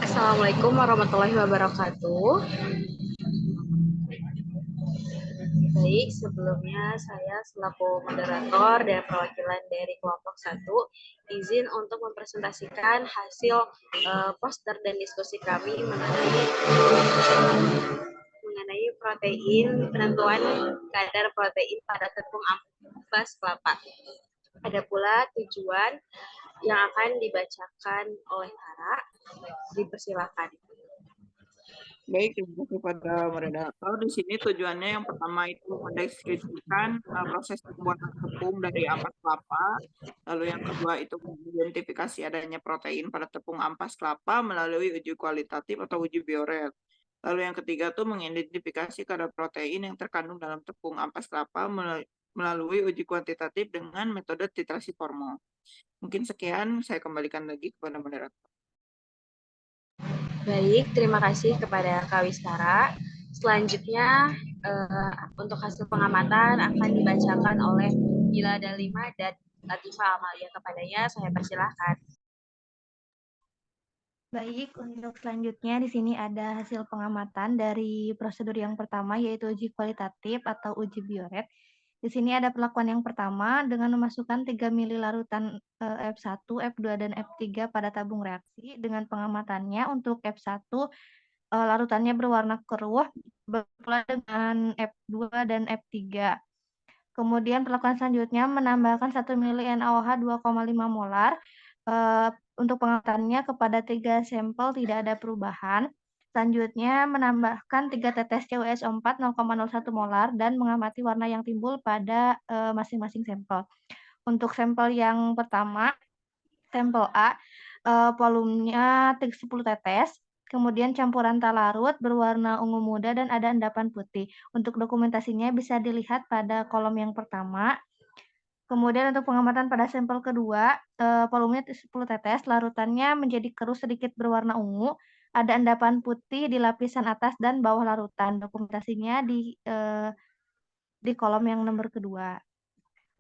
Assalamualaikum warahmatullahi wabarakatuh. Baik, sebelumnya saya selaku moderator dan perwakilan dari kelompok 1 izin untuk mempresentasikan hasil poster dan diskusi kami mengenai protein, penentuan kadar protein pada tepung ampas kelapa. Ada pula tujuan yang akan dibacakan oleh Tara. Dipersilakan. Baik, terima kasih pada moderator. Di sini tujuannya yang pertama itu mendeskripsikan proses pembuatan tepung dari ampas kelapa. Lalu yang kedua itu mengidentifikasi adanya protein pada tepung ampas kelapa melalui uji kualitatif atau uji bioret. Lalu yang ketiga itu mengidentifikasi kadar protein yang terkandung dalam tepung ampas kelapa melalui uji kuantitatif dengan metode titrasi formal. Mungkin sekian, saya kembalikan lagi kepada moderator. Baik, terima kasih kepada Kak Wistara. Selanjutnya, untuk hasil pengamatan akan dibacakan oleh Gila Dalima dan Latifah Amalia. Kepadanya saya persilahkan. Baik, untuk selanjutnya di sini ada hasil pengamatan dari prosedur yang pertama yaitu uji kualitatif atau uji bioret. Di sini ada perlakuan yang pertama dengan memasukkan 3 mili larutan F1, F2, dan F3 pada tabung reaksi dengan pengamatannya untuk F1 larutannya berwarna keruh pula dengan F2 dan F3. Kemudian perlakuan selanjutnya menambahkan 1 mili NaOH 2,5 molar. Untuk pengamatannya kepada 3 sampel tidak ada perubahan. Selanjutnya menambahkan 3 tetes CuSO4 0,01 molar dan mengamati warna yang timbul pada masing-masing sampel. Untuk sampel yang pertama, sampel A, volumenya 10 tetes, kemudian campuran talarut berwarna ungu muda dan ada endapan putih. Untuk dokumentasinya bisa dilihat pada kolom yang pertama. Kemudian untuk pengamatan pada sampel kedua, volumenya 10 tetes, larutannya menjadi keruh sedikit berwarna ungu, ada endapan putih di lapisan atas dan bawah larutan. Dokumentasinya di kolom yang nomor kedua.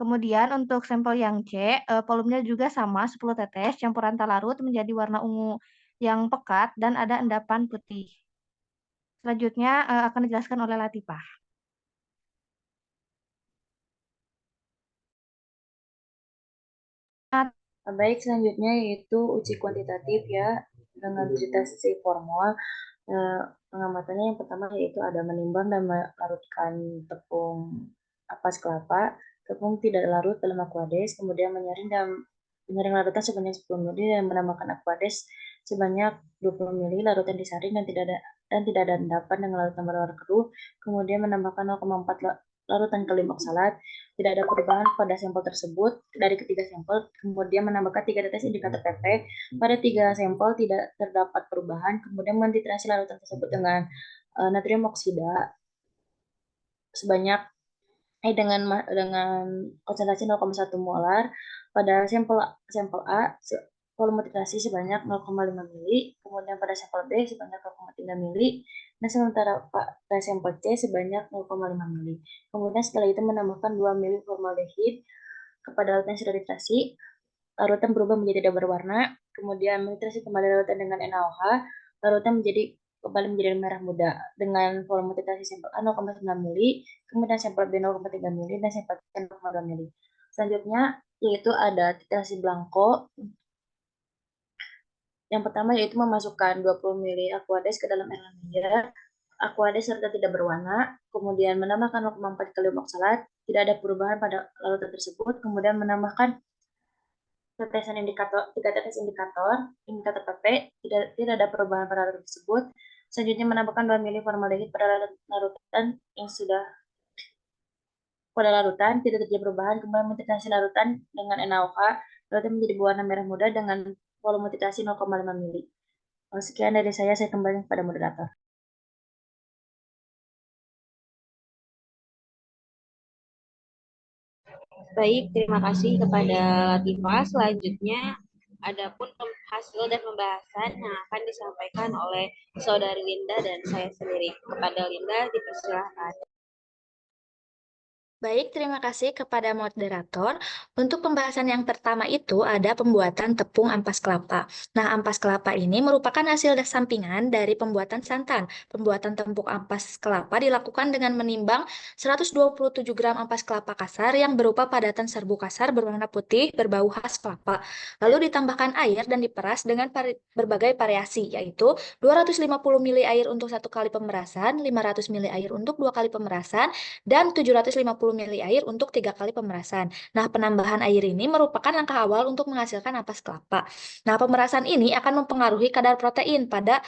Kemudian untuk sampel yang C, volumenya juga sama 10 tetes, campuran talarut menjadi warna ungu yang pekat dan ada endapan putih. Selanjutnya akan dijelaskan oleh Latifah. Baik, selanjutnya yaitu uji kuantitatif ya dengan titrasi formal. Pengamatannya yang pertama yaitu ada menimbang dan melarutkan tepung ampas kelapa. Tepung tidak larut dalam aquades, kemudian menyaring larutan sebanyak 10 ml dan menambahkan aquades sebanyak 20 ml larutan disaring dan tidak ada endapan dengan larutan berwarna keruh. Kemudian menambahkan 0,4 larutan kalium oksalat. Tidak ada perubahan pada sampel tersebut dari ketiga sampel. Kemudian menambahkan 3 tetes indikator PP. Pada 3 sampel tidak terdapat perubahan. Kemudian mentitrasi larutan tersebut dengan natrium oksida sebanyak dengan konsentrasi 0,1 molar. Pada sampel A volume titrasi sebanyak 0,5 mili, kemudian pada sampel B sebanyak 0,3 mili, dan sementara pada sampel C sebanyak 0,5 mili. Kemudian setelah itu menambahkan 2 mili formaldehid kepada larutan yang sudah titrasi. Larutan berubah menjadi tidak berwarna, kemudian menitrasi kembali larutan dengan NaOH, larutan kembali menjadi merah muda dengan volume titrasi sampel A 0,9 mili, kemudian sampel B 0,3 mili, dan sampel C 0,2 mili. Selanjutnya yaitu ada titrasi blanko. Yang pertama yaitu memasukkan 20 mili aquades ke dalam air layar. Aquades serta tidak berwarna, kemudian menambahkan 0,4 kalium oksalat, tidak ada perubahan pada larutan tersebut, kemudian menambahkan tetesan indikator, 3 tetes indikator PP, tidak ada perubahan pada larutan tersebut. Selanjutnya menambahkan 2 mili formaldehid pada larutan yang sudah pada larutan, tidak terjadi perubahan, kemudian mentitrasi larutan dengan NaOH, larutan menjadi berwarna merah muda dengan volume titrasi 0,5 mili. Sekian dari saya kembali kepada moderator. Baik, terima kasih kepada Latifah. Selanjutnya, adapun hasil dan pembahasan yang akan disampaikan oleh Saudari Linda dan saya sendiri. Kepada Linda, dipersilahkan. Baik, terima kasih kepada moderator. Untuk pembahasan yang pertama itu ada pembuatan tepung ampas kelapa. Nah, ampas kelapa ini merupakan hasil sampingan dari pembuatan santan. Pembuatan tepung ampas kelapa dilakukan dengan menimbang 127 gram ampas kelapa kasar yang berupa padatan serbu kasar berwarna putih berbau khas kelapa. Lalu ditambahkan air dan diperas dengan berbagai variasi, yaitu 250 ml air untuk 1 kali pemerasan, 500 ml air untuk 2 kali pemerasan, dan 750 ml air untuk 3 kali pemerasan. Nah, penambahan air ini merupakan langkah awal untuk menghasilkan ampas kelapa. Nah, pemerasan ini akan mempengaruhi kadar protein pada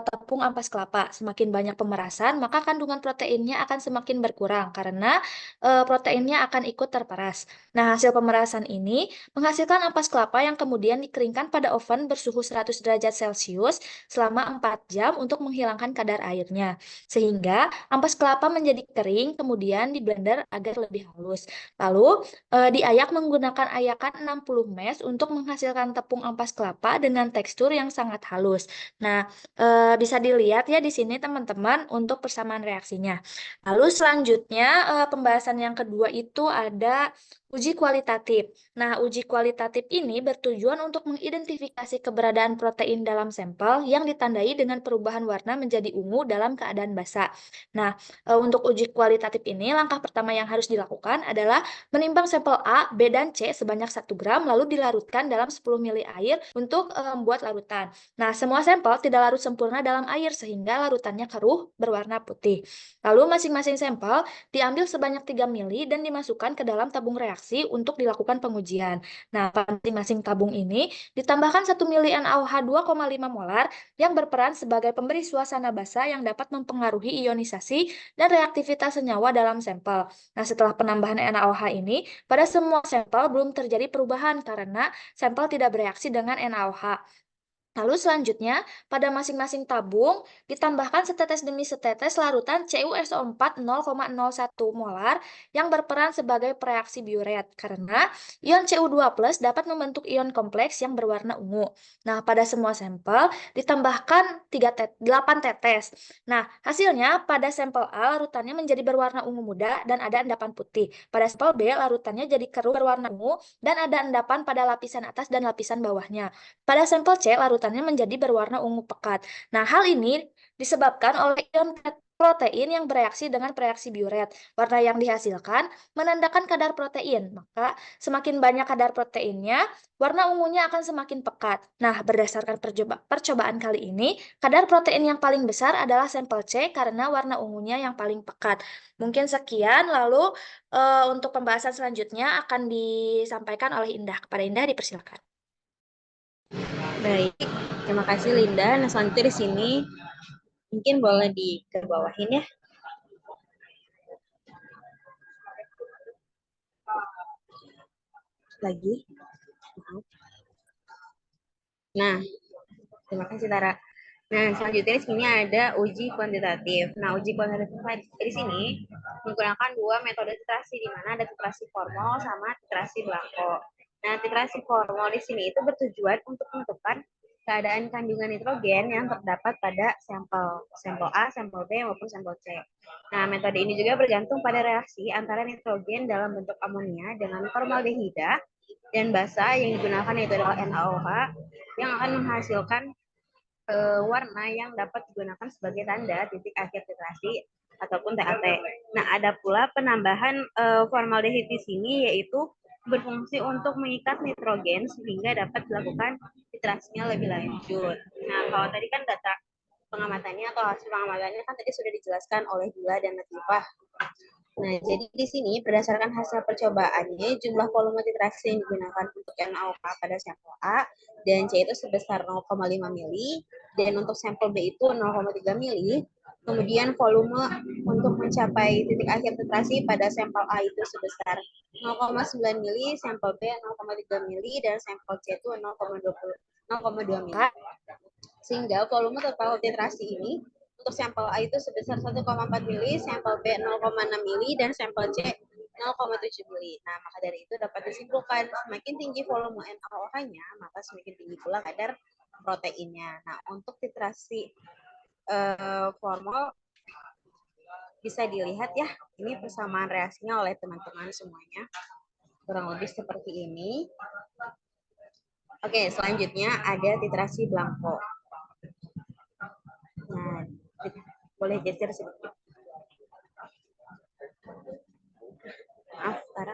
tepung ampas kelapa. Semakin banyak pemerasan, maka kandungan proteinnya akan semakin berkurang karena proteinnya akan ikut terperas. Nah, hasil pemerasan ini menghasilkan ampas kelapa yang kemudian dikeringkan pada oven bersuhu 100 derajat Celcius selama 4 jam untuk menghilangkan kadar airnya. Sehingga ampas kelapa menjadi kering, kemudian di blender agar lebih halus. Lalu, diayak menggunakan ayakan 60 mesh untuk menghasilkan tepung ampas kelapa dengan tekstur yang sangat halus. Nah, bisa dilihat ya di sini teman-teman untuk persamaan reaksinya. Lalu selanjutnya pembahasan yang kedua itu ada uji kualitatif. Nah, uji kualitatif ini bertujuan untuk mengidentifikasi keberadaan protein dalam sampel yang ditandai dengan perubahan warna menjadi ungu dalam keadaan basah. Nah, untuk uji kualitatif ini langkah pertama yang harus dilakukan adalah menimbang sampel A, B, dan C sebanyak 1 gram lalu dilarutkan dalam 10 ml air untuk membuat larutan. Nah, semua sampel tidak larut sempurna dalam air sehingga larutannya keruh berwarna putih. Lalu masing-masing sampel diambil sebanyak 3 ml dan dimasukkan ke dalam tabung reaksi untuk dilakukan pengujian. Nah, pada masing-masing tabung ini ditambahkan 1 ml NaOH 2,5 molar yang berperan sebagai pemberi suasana basah yang dapat mempengaruhi ionisasi dan reaktivitas senyawa dalam sampel. Nah, setelah penambahan NaOH ini, pada semua sampel belum terjadi perubahan karena sampel tidak bereaksi dengan NaOH. Lalu selanjutnya, pada masing-masing tabung ditambahkan setetes demi setetes larutan CuSO4 0,01 molar yang berperan sebagai pereaksi biuret karena ion Cu2+ dapat membentuk ion kompleks yang berwarna ungu. Nah, pada semua sampel ditambahkan 8 tetes. Nah, hasilnya pada sampel A larutannya menjadi berwarna ungu muda dan ada endapan putih. Pada sampel B larutannya jadi keruh berwarna ungu dan ada endapan pada lapisan atas dan lapisan bawahnya. Pada sampel C, larutannya menjadi berwarna ungu pekat. Nah, hal ini disebabkan oleh ion protein yang bereaksi dengan reaksi biuret. Warna yang dihasilkan menandakan kadar protein. Maka, semakin banyak kadar proteinnya, warna ungunya akan semakin pekat. Nah, berdasarkan percobaan kali ini, kadar protein yang paling besar adalah sampel C karena warna ungunya yang paling pekat. Mungkin sekian, lalu untuk pembahasan selanjutnya akan disampaikan oleh Indah. Kepada Indah, dipersilakan. Baik, terima kasih Linda. Nah, selanjutnya di sini mungkin boleh dikebawahin ya. Lagi. Nah, terima kasih Tara. Nah, selanjutnya di sini ada uji kuantitatif. Nah, uji kuantitatif di sini menggunakan dua metode titrasi, di mana ada titrasi formal sama titrasi blanko. Nah, titrasi formal di sini itu bertujuan untuk menentukan keadaan kandungan nitrogen yang terdapat pada sampel A, sampel B, maupun sampel C. Nah, metode ini juga bergantung pada reaksi antara nitrogen dalam bentuk amonia dengan formaldehida dan basa yang digunakan yaitu adalah NaOH yang akan menghasilkan warna yang dapat digunakan sebagai tanda titik akhir titrasi ataupun TAT. Nah, ada pula penambahan formaldehid di sini yaitu berfungsi untuk mengikat nitrogen sehingga dapat dilakukan titrasinya lebih lanjut. Nah, kalau tadi kan data pengamatannya atau hasil pengamatannya kan tadi sudah dijelaskan oleh Dila dan Latifah. Nah, jadi di sini berdasarkan hasil percobaannya, jumlah volume titrasi yang digunakan untuk NaOH pada sampel A dan C itu sebesar 0,5 mili, dan untuk sampel B itu 0,3 mili. Kemudian volume untuk mencapai titik akhir titrasi pada sampel A itu sebesar 0,9 mili, sampel B 0,3 mili, dan sampel C itu 0,2 mili. Sehingga volume total titrasi ini untuk sampel A itu sebesar 1,4 mili, sampel B 0,6 mili, dan sampel C 0,7 mili. Nah, maka dari itu dapat disimpulkan semakin tinggi volume NaOH-nya, maka semakin tinggi pula kadar proteinnya. Nah, untuk titrasi formal bisa dilihat ya, ini persamaan reaksinya oleh teman-teman semuanya. Kurang lebih seperti ini. Oke, selanjutnya ada titrasi blanko. Nah, boleh geser sedikit. Maaf, Tara.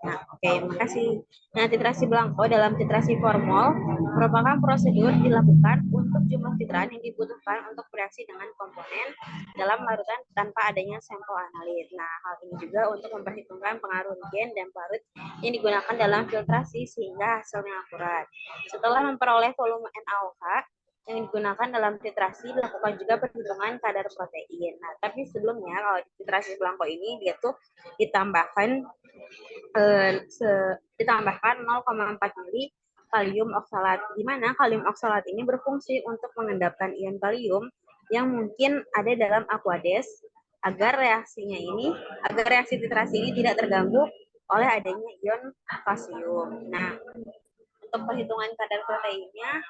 Nah, oke, makasih. Nah, titrasi blanko dalam titrasi formal merupakan prosedur dilakukan untuk jumlah titraan yang dibutuhkan untuk bereaksi dengan komponen dalam larutan tanpa adanya sampel analit. Nah, hal ini juga untuk memperhitungkan pengaruh gen dan parut yang digunakan dalam filtrasi sehingga hasilnya akurat. Setelah memperoleh volume NaOH yang digunakan dalam titrasi, dilakukan juga perhitungan kadar protein. Nah, tapi sebelumnya kalau di titrasi blanko ini dia tuh ditambahkan 0,4 mili kalium oksalat, di mana kalium oksalat ini berfungsi untuk mengendapkan ion kalium yang mungkin ada dalam aqueous agar reaksi titrasi ini tidak terganggu oleh adanya ion kalsium. Nah, untuk perhitungan kadar proteinnya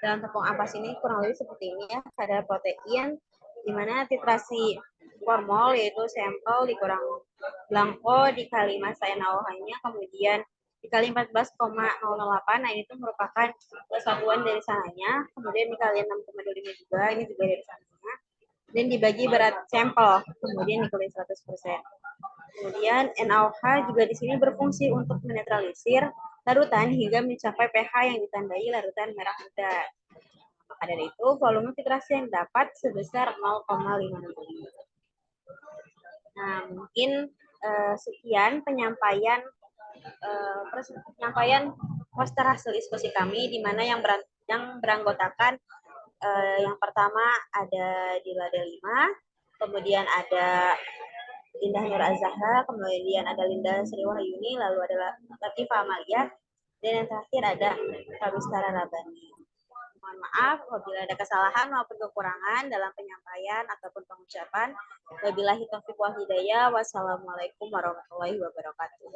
dalam tepung ampas ini kurang lebih seperti ini ya, kadar protein di mana titrasi formal yaitu sampel dikurang blanko dikali massa NaOH-nya, kemudian dikali 14,008, nah itu merupakan kesatuan dari sananya, kemudian dikali 6,25 juga, ini juga dari sananya, dan dibagi berat sampel, kemudian dikali 100%. Kemudian NaOH juga di sini berfungsi untuk menetralisir larutan hingga mencapai pH yang ditandai larutan merah muda. Maka dari itu, volume titrasi yang dapat sebesar 0,5 mili. Nah, mungkin sekian penyampaian poster hasil diskusi kami, di mana yang beranggotakan yang pertama ada Dila Delima, kemudian ada Indah Nur Azahra, kemudian ada Linda Sri Wahyuni, lalu ada Latifah Amalia, dan yang terakhir ada Kawistara Rabani. Mohon maaf apabila ada kesalahan maupun kekurangan dalam penyampaian ataupun pengucapan. Wabillahi taufiq wal hidayah. Wassalamualaikum warahmatullahi wabarakatuh.